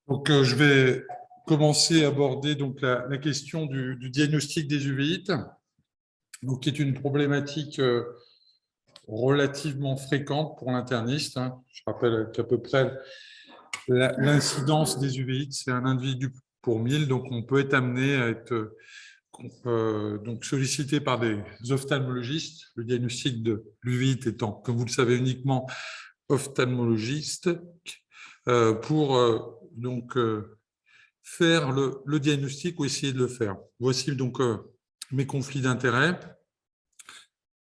Je vais commencer à aborder la question du diagnostic des uvéites, qui est une problématique relativement fréquente pour l'interniste. Je rappelle qu'à peu près l'incidence des uvéites, c'est un individu pour 1000, donc on peut être amené à être sollicité par des ophtalmologistes, le diagnostic de l'uvéite étant, comme vous le savez, uniquement ophtalmologiste, pour faire le diagnostic ou essayer de le faire. Voici mes conflits d'intérêts.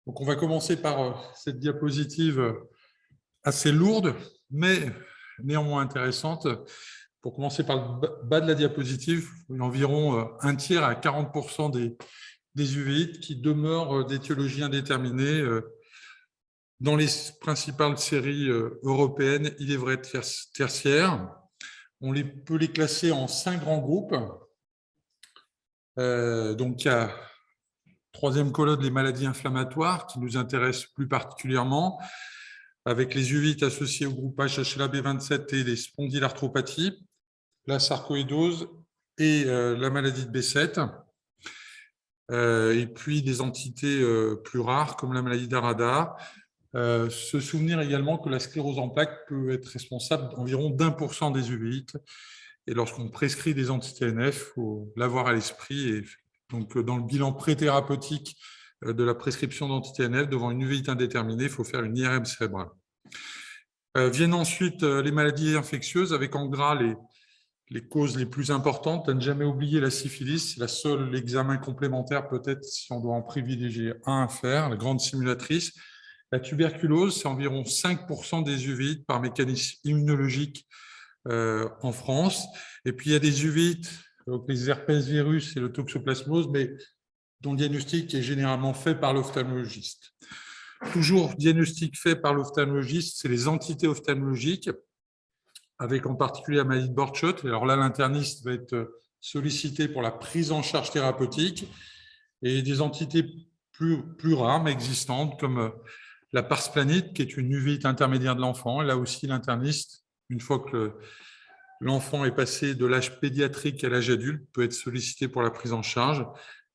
On va commencer par cette diapositive assez lourde, mais néanmoins intéressante. Pour commencer par le bas de la diapositive, environ un tiers à 40% des uvéites qui demeurent d'étiologie indéterminée dans les principales séries européennes, il est vrai tertiaires. On peut les classer en 5 grands groupes. Il y a troisième colonne, les maladies inflammatoires qui nous intéressent plus particulièrement, avec les uvéites associées au groupe HLA-B27 et les spondylarthropathies, la sarcoïdose et la maladie de B7. Et puis des entités plus rares comme la maladie d'Arada. Se souvenir également que la sclérose en plaques peut être responsable d'environ d'1% des uvéites. Et lorsqu'on prescrit des anti-TNF, il faut l'avoir à l'esprit. Et donc, dans le bilan pré-thérapeutique de la prescription d'anti-TNF, devant une uvéite indéterminée, il faut faire une IRM cérébrale. Viennent ensuite les maladies infectieuses, avec en gras les causes les plus importantes. À ne jamais oublier la syphilis, c'est la seule examen complémentaire, peut-être, si on doit en privilégier un à faire, la grande simulatrice. La tuberculose, c'est environ 5% des uvéites par mécanisme immunologique en France. Et puis, il y a des uvéites, donc les herpès virus et le toxoplasmose, mais dont le diagnostic est généralement fait par l'ophtalmologiste. Toujours diagnostic fait par l'ophtalmologiste, c'est les entités ophtalmologiques, avec en particulier la maladie de Borchardt. Alors là, l'interniste va être sollicité pour la prise en charge thérapeutique et des entités plus rares, mais existantes, comme la pars planite, qui est une uvéite intermédiaire de l'enfant. Là aussi, l'interniste, une fois que l'enfant est passé de l'âge pédiatrique à l'âge adulte, peut être sollicité pour la prise en charge.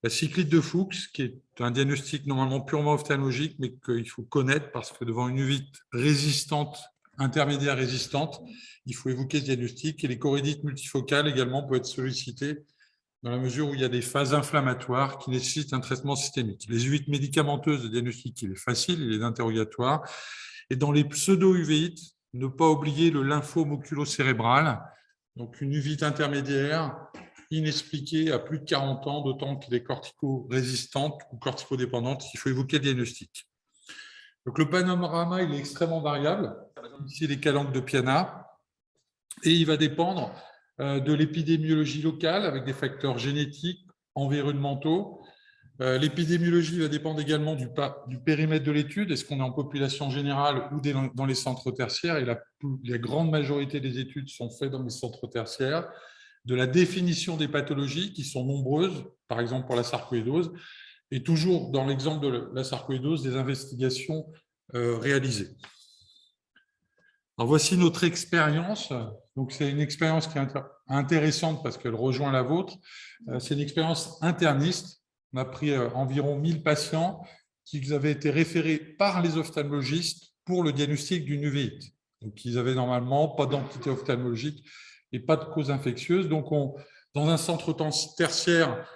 La cyclite de Fuchs, qui est un diagnostic normalement purement ophtalmologique, mais qu'il faut connaître parce que devant une uvite résistante, intermédiaire résistante, il faut évoquer ce diagnostic. Et les choroïdites multifocales également peuvent être sollicitées dans la mesure où il y a des phases inflammatoires qui nécessitent un traitement systémique. Les uvites médicamenteuses, le diagnostic, il est facile, il est interrogatoire. Et dans les pseudo-uvéites, ne pas oublier le lymphome oculo-cérébral, donc une uvite intermédiaire inexpliquée à plus de 40 ans, d'autant qu'elle est cortico-résistante ou corticodépendante. Il faut évoquer le diagnostic. Donc le panorama, il est extrêmement variable. Ici, les calanques de Piana. Et il va dépendre de l'épidémiologie locale avec des facteurs génétiques, environnementaux. L'épidémiologie va dépendre également du périmètre de l'étude. Est-ce qu'on est en population générale ou dans les centres tertiaires? Et la grande majorité des études sont faites dans les centres tertiaires. De la définition des pathologies qui sont nombreuses, par exemple pour la sarcoïdose, et toujours dans l'exemple de la sarcoïdose, des investigations réalisées. Alors voici notre expérience. Donc c'est une expérience qui est intéressante parce qu'elle rejoint la vôtre. C'est une expérience interniste. On a pris environ 1000 patients qui avaient été référés par les ophtalmologistes pour le diagnostic d'une uvéite. Donc ils avaient normalement pas d'entité ophtalmologique et pas de cause infectieuse. Donc dans un centre tertiaire,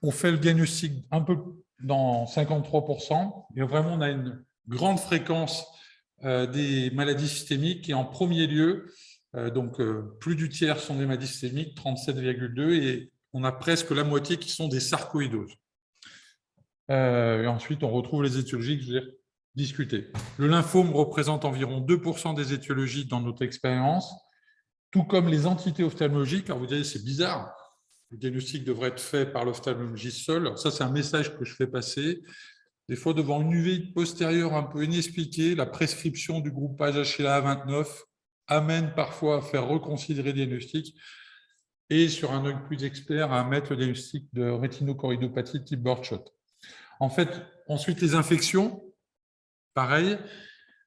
on fait le diagnostic un peu dans 53%. Et vraiment, on a une grande fréquence des maladies systémiques. Et en premier lieu, plus du tiers sont des maladies systémiques, 37,2%, et on a presque la moitié qui sont des sarcoïdoses. Et ensuite, on retrouve les étiologies que je vais discuter. Le lymphome représente environ 2% des étiologies dans notre expérience, tout comme les entités ophtalmologiques. Alors vous direz, c'est bizarre, le diagnostic devrait être fait par l'ophtalmologiste seul. Alors ça, c'est un message que je fais passer. Des fois, devant une uvéite postérieure un peu inexpliquée, la prescription du groupage HLA-A29 amène parfois à faire reconsidérer le diagnostic et, sur un œil plus expert, à mettre le diagnostic de rétinochoroïdopathie type Borchardt. En fait, ensuite, les infections, pareil,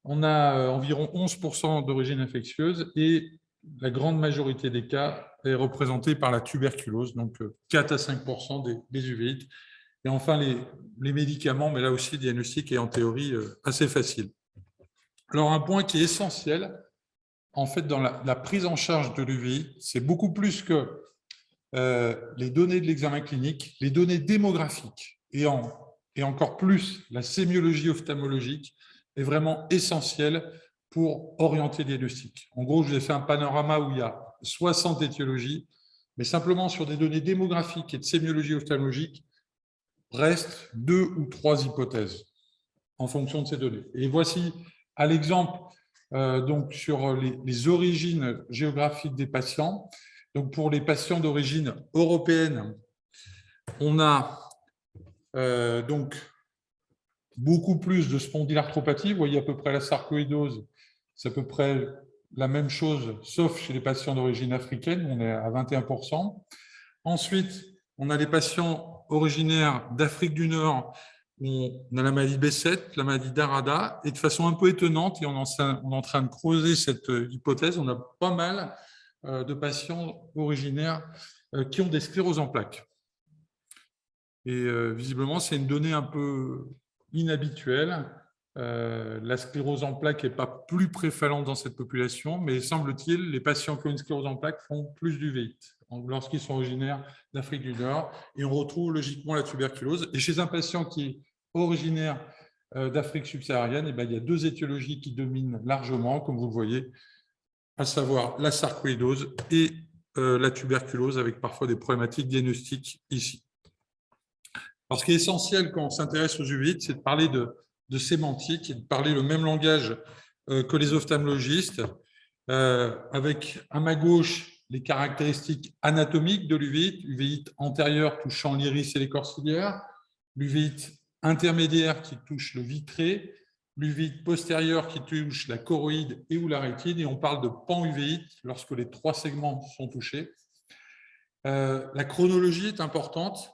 on a environ 11% d'origine infectieuse et la grande majorité des cas est représentée par la tuberculose, donc 4 à 5% des uvéites. Et enfin, les médicaments, mais là aussi, le diagnostic est en théorie assez facile. Alors, un point qui est essentiel, en fait, dans la prise en charge de l'UVI, c'est beaucoup plus que les données de l'examen clinique, les données démographiques et encore plus la sémiologie ophtalmologique est vraiment essentielle pour orienter le diagnostic. En gros, je vous ai fait un panorama où il y a 60 étiologies, mais simplement sur des données démographiques et de sémiologie ophtalmologique, restent 2 ou 3 hypothèses en fonction de ces données. Et voici à l'exemple donc sur les origines géographiques des patients. Donc pour les patients d'origine européenne, on a donc beaucoup plus de spondylarthropathie. Vous voyez à peu près la sarcoïdose, c'est à peu près la même chose, sauf chez les patients d'origine africaine, on est à 21%. Ensuite, on a les patients originaires d'Afrique du Nord, on a la maladie B7, la maladie d'Arada, et de façon un peu étonnante, et on est en train de creuser cette hypothèse, on a pas mal de patients originaires qui ont des scléroses en plaques. Et visiblement, c'est une donnée un peu inhabituelle. La sclérose en plaques n'est pas plus prévalente dans cette population, mais semble-t-il, les patients qui ont une sclérose en plaques font plus d'uvéites lorsqu'ils sont originaires d'Afrique du Nord. Et on retrouve logiquement la tuberculose. Et chez un patient qui est originaire d'Afrique subsaharienne, eh bien, il y a 2 étiologies qui dominent largement, comme vous le voyez, à savoir la sarcoïdose et la tuberculose, avec parfois des problématiques diagnostiques ici. Alors, ce qui est essentiel quand on s'intéresse aux uvéites, c'est de parler de sémantique et de parler le même langage que les ophtalmologistes, avec à ma gauche les caractéristiques anatomiques de l'uvéite, uvéite antérieure touchant l'iris et l'écorce ciliaire, l'uvéite intermédiaire qui touche le vitré, l'uvéite postérieure qui touche la choroïde et ou la rétine, et on parle de pan-uvéite lorsque les 3 segments sont touchés. La chronologie est importante,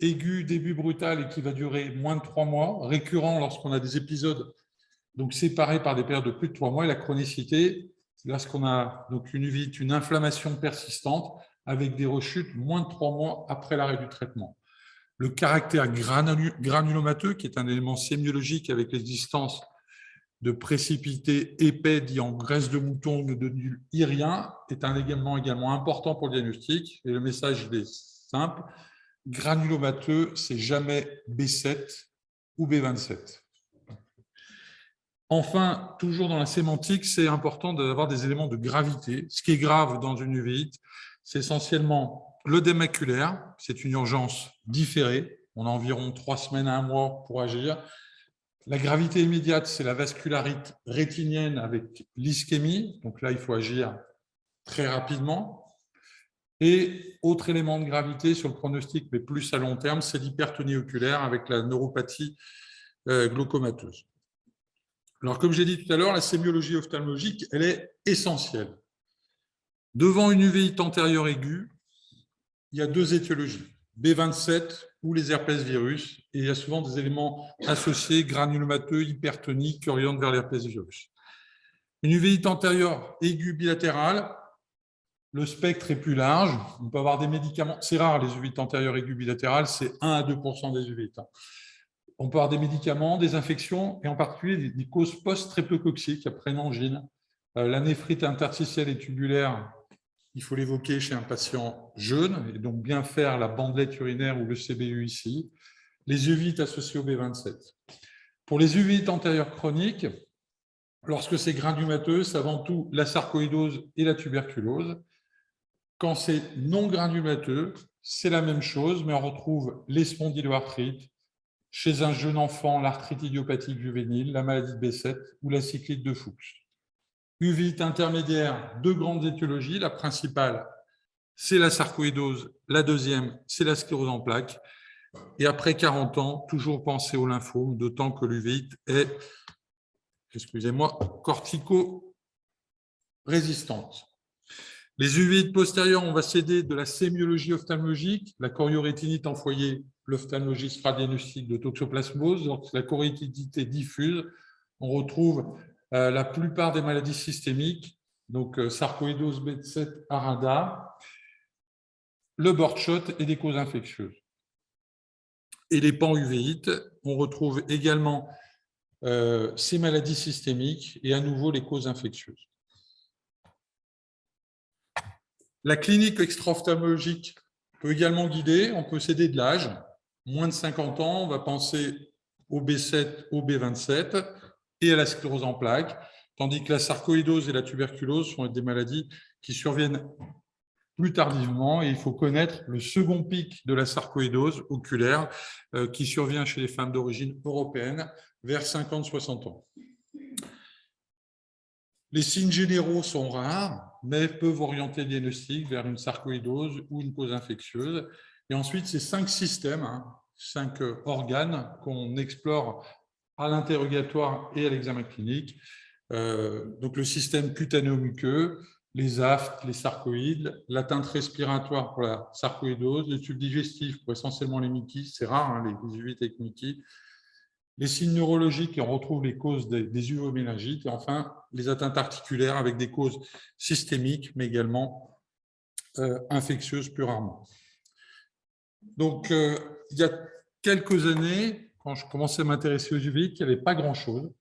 aigu, début brutal et qui va durer moins de 3 mois, récurrent lorsqu'on a des épisodes donc séparés par des périodes de plus de 3 mois, et la chronicité, c'est lorsqu'on a donc une uvite, une inflammation persistante avec des rechutes moins de 3 mois après l'arrêt du traitement. Le caractère granulomateux, qui est un élément sémiologique avec l'existence de précipités épais dits en graisse de mouton ou de nul irien, est un élément également important pour le diagnostic. Et le message est simple, granulomateux, c'est jamais B7 ou B27. Enfin, toujours dans la sémantique, c'est important d'avoir des éléments de gravité. Ce qui est grave dans une uvéite, c'est essentiellement l'œdème maculaire, c'est une urgence différée, on a environ 3 semaines à 1 mois pour agir. La gravité immédiate, c'est la vascularite rétinienne avec l'ischémie, donc là, il faut agir très rapidement. Et autre élément de gravité sur le pronostic, mais plus à long terme, c'est l'hypertonie oculaire avec la neuropathie glaucomateuse. Alors, comme j'ai dit tout à l'heure, la sémiologie ophtalmologique, elle est essentielle. Devant une uvéite antérieure aiguë, il y a 2 étiologies, B27 ou les herpès virus, et il y a souvent des éléments associés, granulomateux, hypertoniques, qui orientent vers l'herpès virus. Une uvéite antérieure aiguë bilatérale, le spectre est plus large, on peut avoir des médicaments, c'est rare les uvéites antérieures aiguës bilatérales, c'est 1 à 2% des uvéites. On peut avoir des médicaments, des infections, et en particulier des causes post-streptococciques après une angine. La néphrite interstitielle et tubulaire, il faut l'évoquer chez un patient jeune, et donc bien faire la bandelette urinaire ou le CBU ici. Les uvéites associées au B27. Pour les uvéites antérieures chroniques, lorsque c'est granulomateux, c'est avant tout la sarcoïdose et la tuberculose. Quand c'est non granulomateux, c'est la même chose, mais on retrouve les spondyloarthrites, chez un jeune enfant, l'arthrite idiopathique juvénile, la maladie de B7 ou la cyclite de Fuchs. Uvite intermédiaire, 2 grandes étiologies. La principale, c'est la sarcoïdose. La deuxième, c'est la sclérose en plaques. Et après 40 ans, toujours penser au lymphome, d'autant que l'uvite est, excusez-moi, cortico-résistante. Les uvéites postérieures, on va s'aider de la sémiologie ophtalmologique, la choriorétinite en foyer, l'ophtalmologiste fera diagnostic de toxoplasmose. Donc, la choriorétinite diffuse, on retrouve la plupart des maladies systémiques donc sarcoïdose B7 ARADA, le birdshot et des causes infectieuses. Et les panuvéites, on retrouve également ces maladies systémiques et à nouveau les causes infectieuses. La clinique extra-ophtalmologique peut également guider, on peut s'aider de l'âge. Moins de 50 ans, on va penser au B7, au B27 et à la sclérose en plaques, tandis que la sarcoïdose et la tuberculose sont des maladies qui surviennent plus tardivement et il faut connaître le second pic de la sarcoïdose oculaire qui survient chez les femmes d'origine européenne vers 50-60 ans. Les signes généraux sont rares, mais peuvent orienter le diagnostic vers une sarcoïdose ou une cause infectieuse. Et ensuite, ces 5 systèmes, 5 organes qu'on explore à l'interrogatoire et à l'examen clinique. Donc, le système cutanéo-muqueux, les aftes, les sarcoïdes, l'atteinte respiratoire pour la sarcoïdose, les tubes digestifs pour essentiellement les myquis, c'est rare, les uvéites avec myquis, les signes neurologiques, et on retrouve les causes des uvéoméningites, et enfin les atteintes articulaires avec des causes systémiques, mais également infectieuses plus rarement. Donc, il y a quelques années, quand je commençais à m'intéresser aux uvéites, il n'y avait pas grand-chose.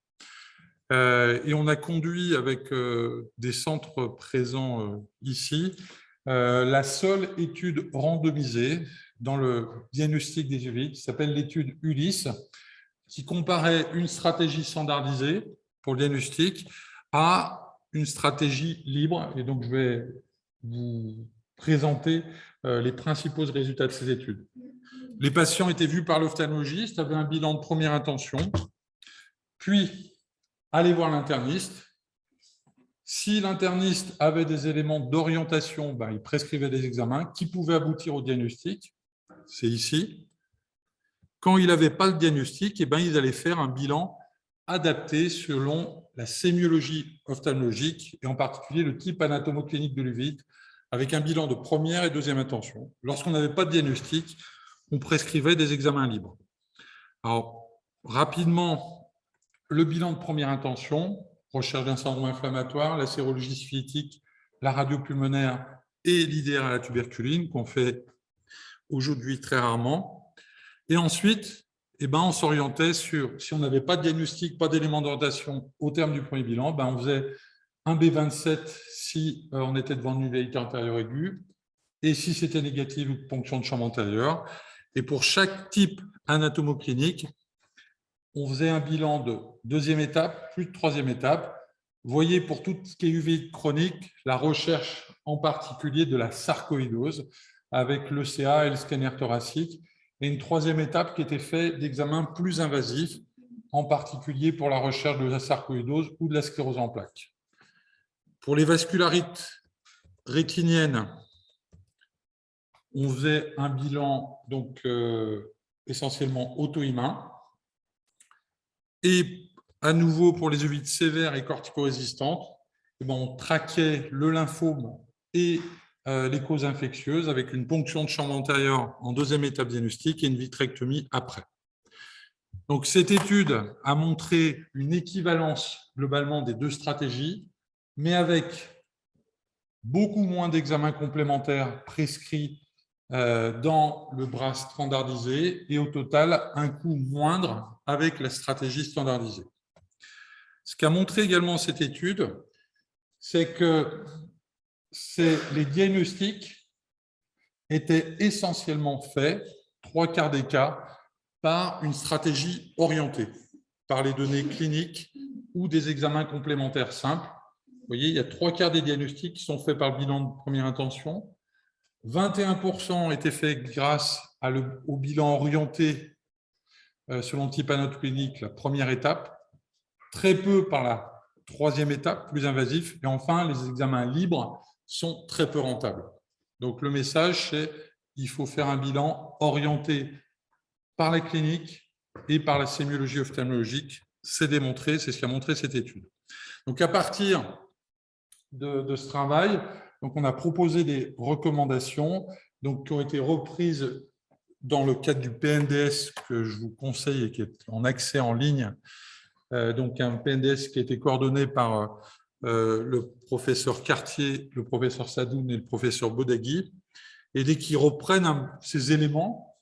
Et on a conduit avec des centres présents ici la seule étude randomisée dans le diagnostic des uvéites, qui s'appelle l'étude ULYSSE, qui comparait une stratégie standardisée pour le diagnostic à une stratégie libre. Et donc, je vais vous présenter les principaux résultats de ces études. Les patients étaient vus par l'ophtalmologiste, avaient un bilan de première intention, puis allaient voir l'interniste. Si l'interniste avait des éléments d'orientation, il prescrivait des examens qui pouvaient aboutir au diagnostic. C'est ici. Quand il n'avait pas le diagnostic, ils allaient faire un bilan adapté selon la sémiologie ophtalmologique et en particulier le type anatomoclinique de l'uvéite avec un bilan de première et deuxième intention. Lorsqu'on n'avait pas de diagnostic, on prescrivait des examens libres. Alors, rapidement, le bilan de première intention, recherche d'un syndrome inflammatoire, la sérologie syphilis, la radio pulmonaire et l'IDR à la tuberculine qu'on fait aujourd'hui très rarement. Et ensuite, on s'orientait sur, si on n'avait pas de diagnostic, pas d'éléments d'orientation au terme du premier bilan, on faisait un B27 si on était devant une uvéite antérieure aiguë, et si c'était négatif, une ponction de chambre antérieure. Et pour chaque type anatomoclinique, on faisait un bilan de deuxième étape, plus de troisième étape. Vous voyez, pour tout ce qui est uvéite chronique, la recherche en particulier de la sarcoïdose avec l'ECA et le scanner thoracique, et une troisième étape qui était faite d'examens plus invasifs, en particulier pour la recherche de la sarcoïdose ou de la sclérose en plaques. Pour les vascularites rétiniennes, on faisait un bilan donc, essentiellement auto-immun. Et à nouveau, pour les uvéites sévères et corticorésistantes, on traquait le lymphome et les causes infectieuses avec une ponction de chambre antérieure en deuxième étape diagnostique et une vitrectomie après. Donc, cette étude a montré une équivalence globalement des deux stratégies, mais avec beaucoup moins d'examens complémentaires prescrits dans le bras standardisé et au total un coût moindre avec la stratégie standardisée. Ce qu'a montré également cette étude, c'est que les diagnostics étaient essentiellement faits, 3/4 des cas, par une stratégie orientée, par les données cliniques ou des examens complémentaires simples. Vous voyez, il y a 3/4 des diagnostics qui sont faits par le bilan de première intention. 21% étaient faits grâce au bilan orienté selon le type anatomique, la première étape, très peu par la troisième étape, plus invasif, et enfin, les examens libres sont très peu rentables. Donc, le message, c'est qu'il faut faire un bilan orienté par la clinique et par la sémiologie ophtalmologique. C'est démontré, c'est ce qu'a montré cette étude. Donc, à partir de ce travail, donc on a proposé des recommandations qui ont été reprises dans le cadre du PNDS que je vous conseille et qui est en accès en ligne. Donc un PNDS qui a été coordonné par le professeur Cartier, le professeur Sadoun et le professeur Bodagui, et qui reprennent ces éléments,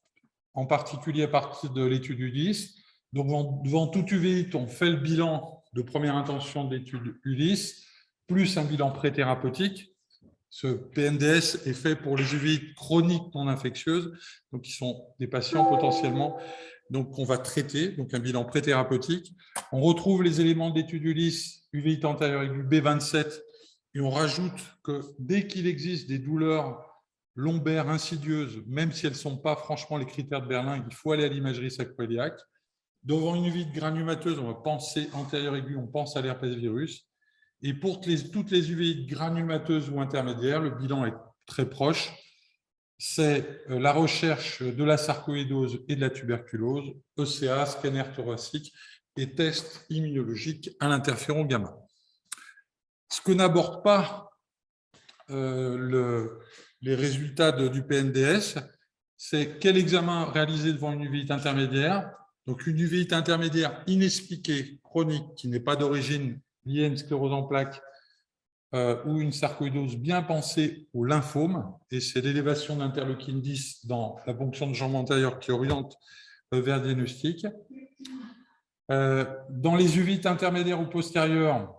en particulier à partir de l'étude Ulysse. Donc, devant toute uvéite, on fait le bilan de première intention de l'étude Ulysse, plus un bilan préthérapeutique. Ce PNDS est fait pour les uvéites chroniques non infectieuses, donc qui sont des patients potentiellement qu'on va traiter, donc un bilan préthérapeutique. On retrouve les éléments de l'étude Ulysse, uvéite antérieure aiguë B27, et on rajoute que dès qu'il existe des douleurs lombaires insidieuses, même si elles ne sont pas franchement les critères de Berlin, il faut aller à l'imagerie sacroiliaque. Devant une uvite granulomateuse, on va penser antérieure aiguë, on pense à l'herpès virus. Et pour toutes les uvéites granulomateuses ou intermédiaires, le bilan est très proche. C'est la recherche de la sarcoïdose et de la tuberculose, ECA, scanner thoracique et test immunologique à l'interféron gamma. Ce que n'aborde pas les résultats du PNDS, c'est quel examen réalisé devant une uvéite intermédiaire. Donc, une uvéite intermédiaire inexpliquée, chronique, qui n'est pas d'origine liée à une sclérose en plaques ou une sarcoïdose bien pensée au lymphome, et c'est l'élévation d'interleukine 10 dans la ponction de jambe antérieure qui oriente vers le diagnostic. Dans les uvéites intermédiaires ou postérieures,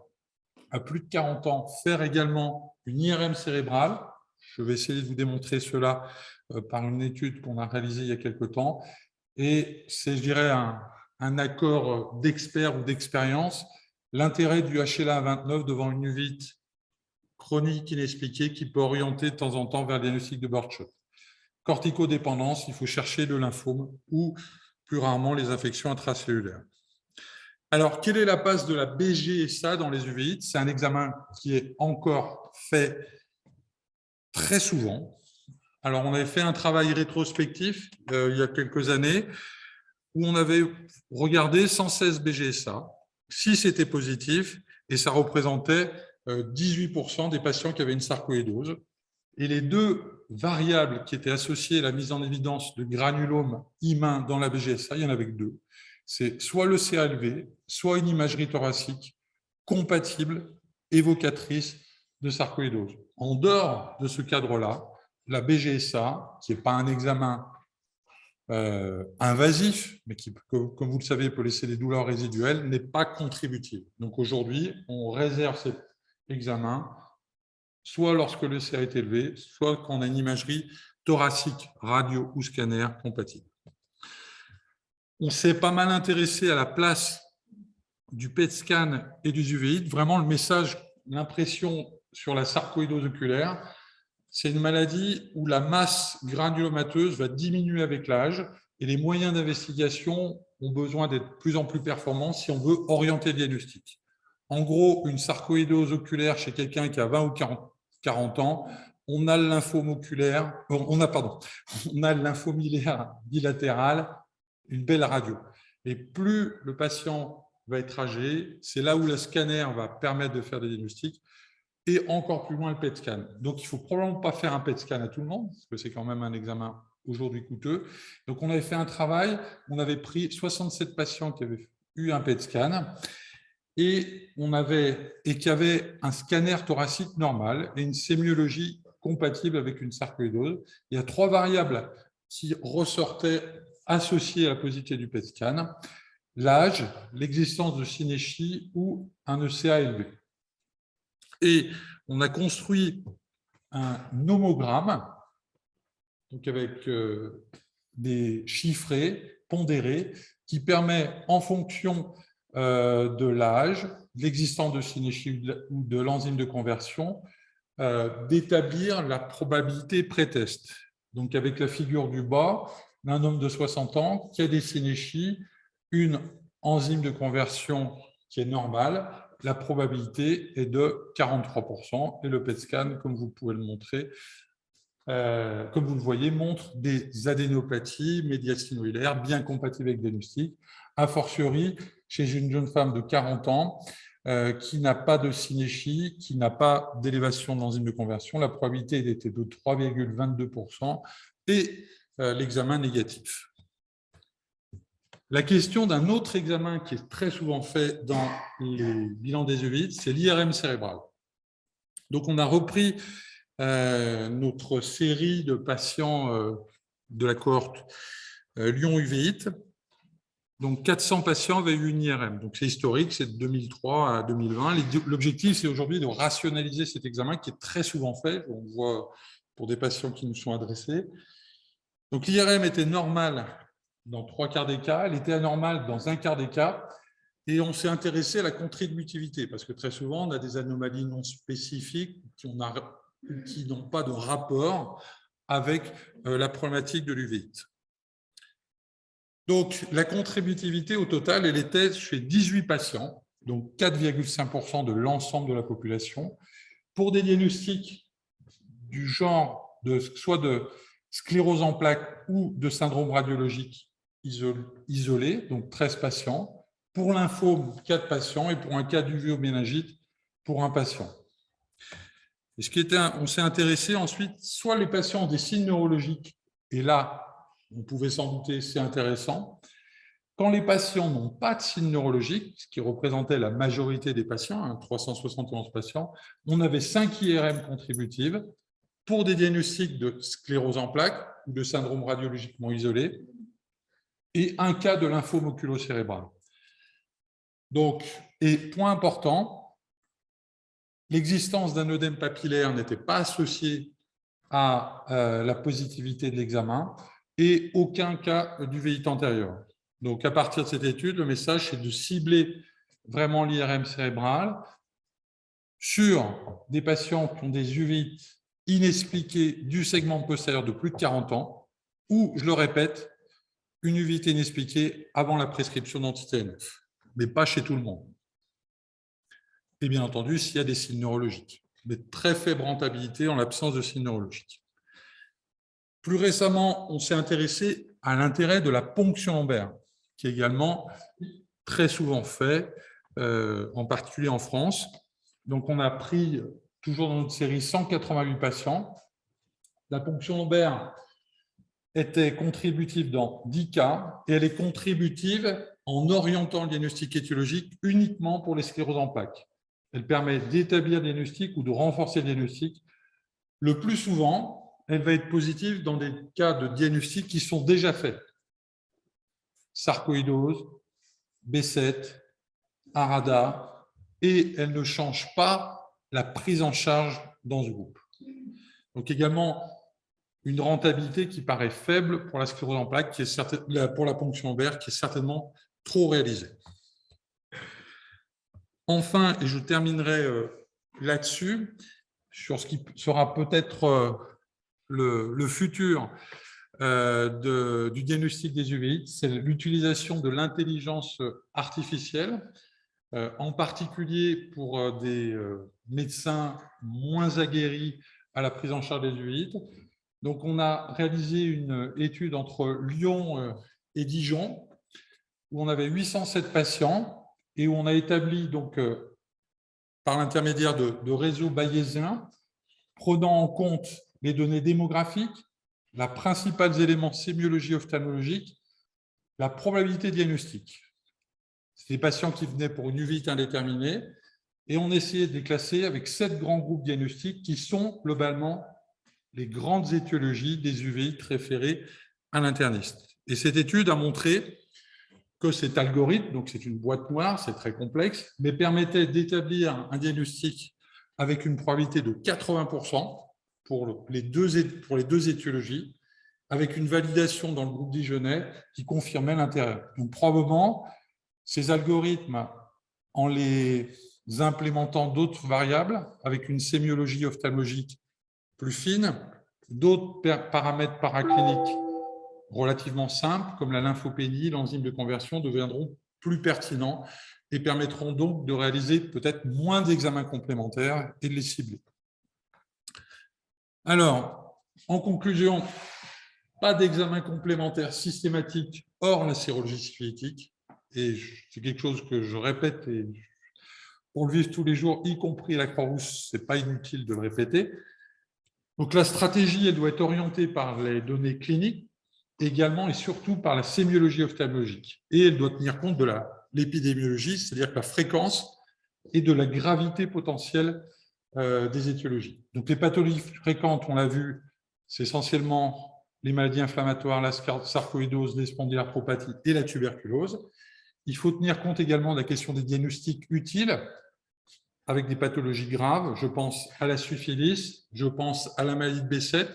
à plus de 40 ans, faire également une IRM cérébrale. Je vais essayer de vous démontrer cela par une étude qu'on a réalisée il y a quelque temps. Et c'est, je dirais, un accord d'experts ou d'expérience. L'intérêt du HLA-29 devant une uvite chronique inexpliquée qui peut orienter de temps en temps vers le diagnostic de Birdshot. Corticodépendance, il faut chercher le lymphome ou plus rarement les infections intracellulaires. Alors, quelle est la place de la BGSA dans les uvéites? C'est un examen qui est encore fait très souvent. Alors, on avait fait un travail rétrospectif il y a quelques années où on avait regardé 116 BGSA, 6 étaient positifs et ça représentait 18% des patients qui avaient une sarcoïdose. Et les deux variables qui étaient associées à la mise en évidence de granulomes humains dans la BGSA, il y en avait que deux. C'est soit le CA élevé, soit une imagerie thoracique compatible, évocatrice de sarcoïdose. En dehors de ce cadre-là, la BGSA, qui n'est pas un examen invasif, mais qui, comme vous le savez, peut laisser des douleurs résiduelles, n'est pas contributive. Donc aujourd'hui, on réserve cet examen soit lorsque le CA est élevé, soit quand on a une imagerie thoracique, radio ou scanner compatible. On s'est pas mal intéressé à la place du PET scan et du uvéite. Vraiment, le message, l'impression sur la sarcoïdose oculaire, c'est une maladie où la masse granulomateuse va diminuer avec l'âge et les moyens d'investigation ont besoin d'être de plus en plus performants si on veut orienter le diagnostic. En gros, une sarcoïdose oculaire chez quelqu'un qui a 20 ou 40 ans, on a le lymphome oculaire, on a le lymphomillaire bilatéral, une belle radio. Et plus le patient va être âgé, c'est là où le scanner va permettre de faire des diagnostics, et encore plus loin le PET scan. Donc, il ne faut probablement pas faire un PET scan à tout le monde, parce que c'est quand même un examen aujourd'hui coûteux. Donc, on avait fait un travail, on avait pris 67 patients qui avaient eu un PET scan, et qui avaient un scanner thoracique normal et une sémiologie compatible avec une sarcoïdose. Il y a 3 variables qui ressortaient associées à la positivité du PET scan: l'âge, l'existence de synéchie ou un ECA élevé. Et on a construit un nomogramme, donc avec des chiffrés pondérés, qui permet, en fonction de l'âge, de l'existence de synéchie ou de l'enzyme de conversion, d'établir la probabilité pré-test. Donc, avec la figure du bas, un homme de 60 ans qui a des synéchies, une enzyme de conversion qui est normale, la probabilité est de 43%, et le PET scan, comme vous pouvez le montrer, comme vous le voyez, montre des adénopathies médiastinulaires bien compatibles avec le diagnostic, a fortiori chez une jeune femme de 40 ans qui n'a pas de synéchie, qui n'a pas d'élévation de l'enzyme de conversion. La probabilité était de 3,22% et l'examen négatif. La question d'un autre examen qui est très souvent fait dans les bilans des uveites, c'est l'IRM cérébral. Donc, on a repris notre série de patients de la cohorte Lyon uvéite. Donc, 400 patients avaient eu une IRM. Donc, c'est historique, c'est de 2003 à 2020. L'objectif, c'est aujourd'hui de rationaliser cet examen qui est très souvent fait. On voit pour des patients qui nous sont adressés. Donc, l'IRM était normale dans 3/4 des cas, elle était anormale dans 1/4 des cas. Et on s'est intéressé à la contributivité, parce que très souvent, on a des anomalies non spécifiques qui n'ont pas de rapport avec la problématique de l'uvéite. Donc, la contributivité au total, elle était chez 18 patients, donc 4,5% de l'ensemble de la population, pour des diagnostics du genre soit de sclérose en plaques ou de syndrome radiologique isolé, donc 13 patients, pour lymphome, 4 patients, et pour un cas d'uvéoméningite, pour un patient. Et on s'est intéressé ensuite, soit les patients ont des signes neurologiques, et là, on pouvait s'en douter, c'est intéressant. Quand les patients n'ont pas de signes neurologiques, ce qui représentait la majorité des patients, 371 patients, on avait 5 IRM contributives pour des diagnostics de sclérose en plaques ou de syndrome radiologiquement isolé, et un cas de lymphome oculo-cérébral. Donc, et point important, l'existence d'un œdème papillaire n'était pas associée à la positivité de l'examen et aucun cas d'uvéite antérieure. Donc, à partir de cette étude, le message, c'est de cibler vraiment l'IRM cérébral sur des patients qui ont des uvéites inexpliquées du segment postérieur de plus de 40 ans ou, je le répète, une uvéite inexpliquée avant la prescription d'anti-TNF, mais pas chez tout le monde. Et bien entendu, s'il y a des signes neurologiques, mais très faible rentabilité en l'absence de signes neurologiques. Plus récemment, on s'est intéressé à l'intérêt de la ponction lombaire, qui est également très souvent fait, en particulier en France. Donc, on a pris, toujours dans notre série, 188 patients. La ponction lombaire était contributive dans 10 cas, et elle est contributive en orientant le diagnostic étiologique uniquement pour les scléroses en plaques. Elle permet d'établir le diagnostic ou de renforcer le diagnostic. Le plus souvent, elle va être positive dans des cas de diagnostic qui sont déjà faits. Sarcoïdose, B7, ARADA, et elle ne change pas la prise en charge dans ce groupe. Donc également, une rentabilité qui paraît faible pour la sclérose en plaques, pour la ponction lombaire, qui est certainement trop réalisée. Enfin, et je terminerai là-dessus, sur ce qui sera peut-être le futur du diagnostic des uvéites, c'est l'utilisation de l'intelligence artificielle, en particulier pour des médecins moins aguerris à la prise en charge des uvéites. Donc, on a réalisé une étude entre Lyon et Dijon, où on avait 807 patients et où on a établi, donc, par l'intermédiaire de réseaux bayésiens, prenant en compte les données démographiques, les principaux éléments sémiologie ophtalmologique, la probabilité diagnostique. C'est des patients qui venaient pour une uvéite indéterminée et on essayait de les classer avec 7 grands groupes diagnostiques qui sont globalement les grandes étiologies des uvéites référées à l'interniste. Et cette étude a montré que cet algorithme, donc c'est une boîte noire, c'est très complexe, mais permettait d'établir un diagnostic avec une probabilité de 80% pour les deux étiologies, avec une validation dans le groupe dijonnais qui confirmait l'intérêt. Donc probablement, ces algorithmes, en les implémentant d'autres variables, avec une sémiologie ophtalmologique plus fine, d'autres paramètres paracliniques relativement simples, comme la lymphopénie, l'enzyme de conversion, deviendront plus pertinents et permettront donc de réaliser peut-être moins d'examens complémentaires et de les cibler. Alors, en conclusion, pas d'examen complémentaire systématique hors la sérologie syphilis, et c'est quelque chose que je répète et pour le vivre tous les jours, y compris à la Croix-Rouge, ce n'est pas inutile de le répéter. Donc la stratégie, elle doit être orientée par les données cliniques, également et surtout par la sémiologie ophtalmologique. Et elle doit tenir compte de l'épidémiologie, c'est-à-dire que la fréquence et de la gravité potentielle des étiologies. Donc, les pathologies fréquentes, on l'a vu, c'est essentiellement les maladies inflammatoires, la sarcoïdose, les spondylarthropathies et la tuberculose. Il faut tenir compte également de la question des diagnostics utiles avec des pathologies graves. Je pense à la syphilis, je pense à la maladie de B7,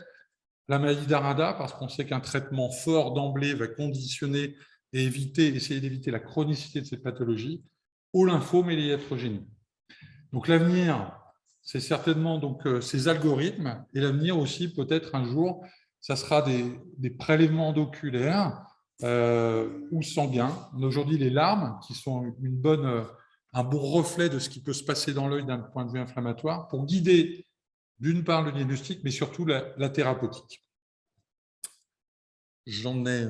la maladie d'Arada, parce qu'on sait qu'un traitement fort d'emblée va conditionner et essayer d'éviter la chronicité de ces pathologies, au lymphome et les iatrogénies. Donc l'avenir, c'est certainement donc, ces algorithmes, et l'avenir aussi, peut-être un jour, ça sera des prélèvements oculaires ou sanguins. On a aujourd'hui les larmes, qui sont un bon reflet de ce qui peut se passer dans l'œil d'un point de vue inflammatoire, pour guider d'une part le diagnostic, mais surtout la thérapeutique. J'en ai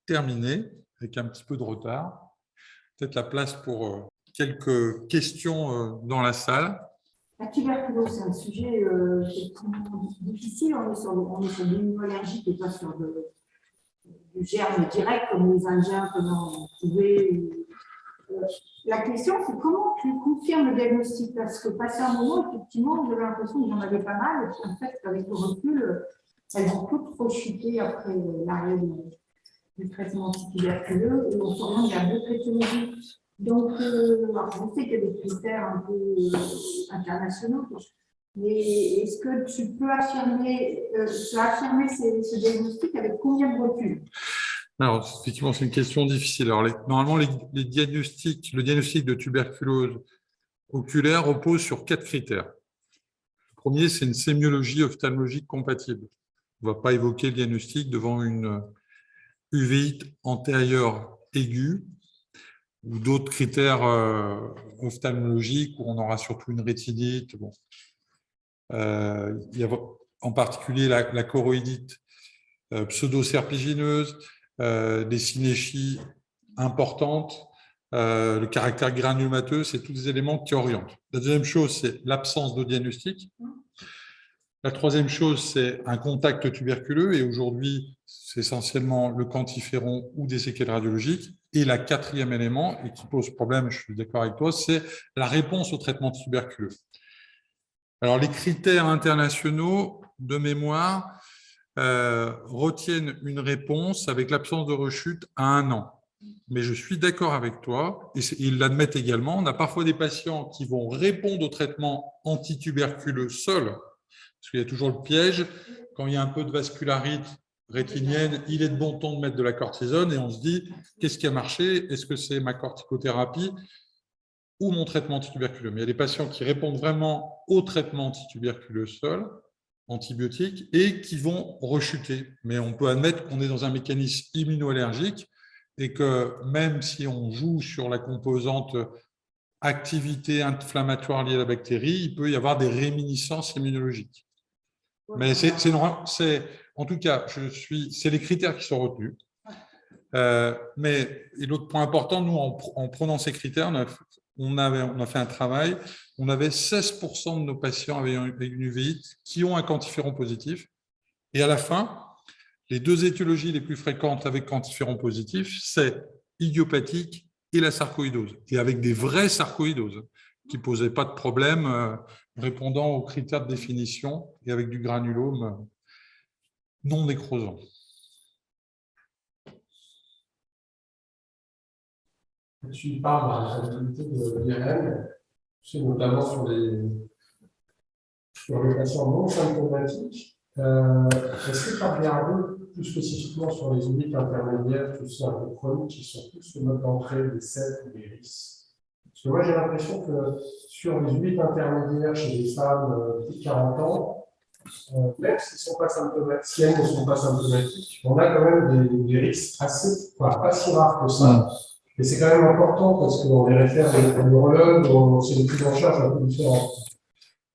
terminé, avec un petit peu de retard. Peut-être la place pour quelques questions dans la salle. La tuberculose, c'est un sujet difficile. On est sur des immunoallergiques et pas sur du germe direct, comme les Indiens peuvent en trouver. La question, c'est comment tu confirmes le diagnostic? Parce que passé un moment, effectivement, j'avais l'impression qu'il y en avait pas mal. Et en fait, avec le recul, elles ont toutes rechuté après l'arrêt du traitement antituberculeux et on s'oriente vers d'autres étiologies. Donc, alors je sais qu'il y a des critères un peu internationaux, mais est-ce que tu peux affirmer, ce diagnostic avec combien de recul? Alors, effectivement, c'est une question difficile. Alors, normalement, le diagnostic de tuberculose oculaire repose sur 4 critères. Le premier, c'est une sémiologie ophtalmologique compatible. On ne va pas évoquer le diagnostic devant une uvéite antérieure aiguë ou d'autres critères ophtalmologiques où on aura surtout une rétinite. Bon. Il y a en particulier la choroïdite pseudo-serpigineuse, des synéchies importantes, le caractère granulomateux, c'est tous des éléments qui orientent. La deuxième chose, c'est l'absence de diagnostic. La troisième chose, c'est un contact tuberculeux, et aujourd'hui, c'est essentiellement le quantiferon ou des séquelles radiologiques. Et la quatrième élément, et qui pose problème, je suis d'accord avec toi, c'est la réponse au traitement tuberculeux. Alors, les critères internationaux de mémoire retiennent une réponse avec l'absence de rechute à 1 an. Mais je suis d'accord avec toi, et ils l'admettent également. On a parfois des patients qui vont répondre au traitement antituberculeux seul, parce qu'il y a toujours le piège. Quand il y a un peu de vascularite rétinienne, il est de bon ton de mettre de la cortisone, et on se dit, qu'est-ce qui a marché? Est-ce que c'est ma corticothérapie ou mon traitement antituberculeux? Mais il y a des patients qui répondent vraiment au traitement antituberculeux seul, antibiotiques, et qui vont rechuter. Mais on peut admettre qu'on est dans un mécanisme immunoallergique et que même si on joue sur la composante activité inflammatoire liée à la bactérie, il peut y avoir des réminiscences immunologiques. Mais en tout cas, c'est les critères qui sont retenus. Mais l'autre point important, nous, en prenant ces critères, on a fait un travail. On avait 16% de nos patients avec une uvéite qui ont un quantiferon positif. Et à la fin, les 2 étiologies les plus fréquentes avec quantiferon positif, c'est idiopathique et la sarcoïdose. Et avec des vraies sarcoïdoses qui ne posaient pas de problème, répondant aux critères de définition et avec du granulome non nécrosant. Tu parles de la réalité de l'IRM, notamment sur les patients non symptomatiques. Est-ce que tu as regardé plus spécifiquement sur les unités intermédiaires, tout ça, un peu chroniques, qui sont plus le mode d'entrée des CEP ou des RIS? Parce que moi, j'ai l'impression que sur les unités intermédiaires chez les femmes de 40 ans, même s'ils si elles ne sont pas symptomatiques, on a quand même des risques pas si rares que ça. Et c'est quand même important parce qu'on les réfère à neurologue, c'est une prise en charge un peu différente.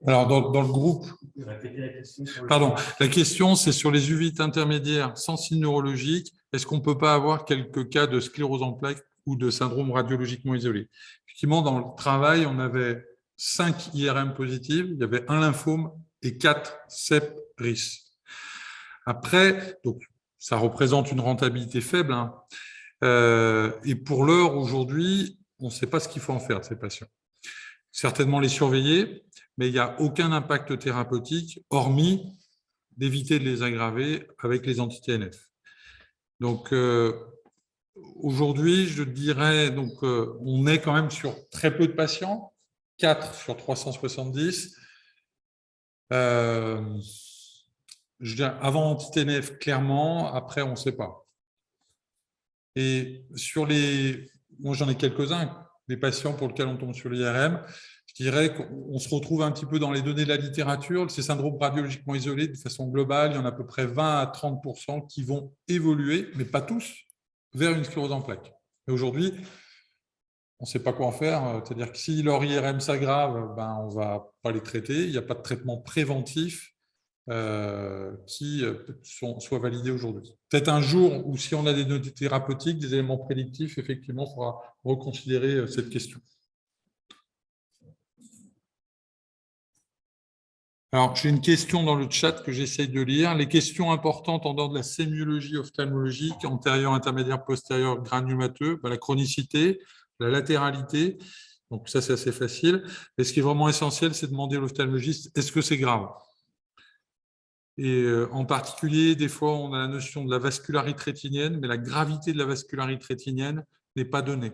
Alors, dans le groupe, pardon, la question, c'est sur les uvites intermédiaires sans signe neurologique, est-ce qu'on ne peut pas avoir quelques cas de sclérose en plaques ou de syndrome radiologiquement isolé? Effectivement, dans le travail, on avait 5 IRM positives, il y avait 1 lymphome et 4 CEP-RIS. Après, donc, ça représente une rentabilité faible, hein. Et pour l'heure, aujourd'hui, on ne sait pas ce qu'il faut en faire de ces patients. Certainement les surveiller, mais il n'y a aucun impact thérapeutique, hormis d'éviter de les aggraver avec les anti-TNF. Donc, aujourd'hui, je dirais, on est quand même sur très peu de patients, 4 sur 370. Je dirais avant anti-TNF, clairement, après, on ne sait pas. Et moi j'en ai quelques-uns, des patients pour lesquels on tombe sur l'IRM, je dirais qu'on se retrouve un petit peu dans les données de la littérature. Ces syndromes radiologiquement isolés, de façon globale, il y en a à peu près 20 à 30% qui vont évoluer, mais pas tous, vers une sclérose en plaques. Et aujourd'hui, on ne sait pas quoi en faire. C'est-à-dire que si leur IRM s'aggrave, on ne va pas les traiter. Il n'y a pas de traitement préventif qui soient validés aujourd'hui. Peut-être un jour où, si on a des données thérapeutiques, des éléments prédictifs, effectivement, il faudra reconsidérer cette question. Alors, j'ai une question dans le chat que j'essaye de lire. Les questions importantes en dehors de la sémiologie ophtalmologique, antérieur, intermédiaire, postérieur, granulomateux, la chronicité, la latéralité. Donc ça, c'est assez facile. Et ce qui est vraiment essentiel, c'est de demander à l'ophtalmologiste, est-ce que c'est grave ? Et en particulier, des fois, on a la notion de la vascularité rétinienne, mais la gravité de la vascularité rétinienne n'est pas donnée.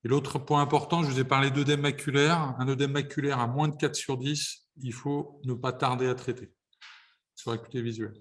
Et l'autre point important, je vous ai parlé d'œdème maculaire. Un œdème maculaire à moins de 4 sur 10, il faut ne pas tarder à traiter sur acuité visuelle.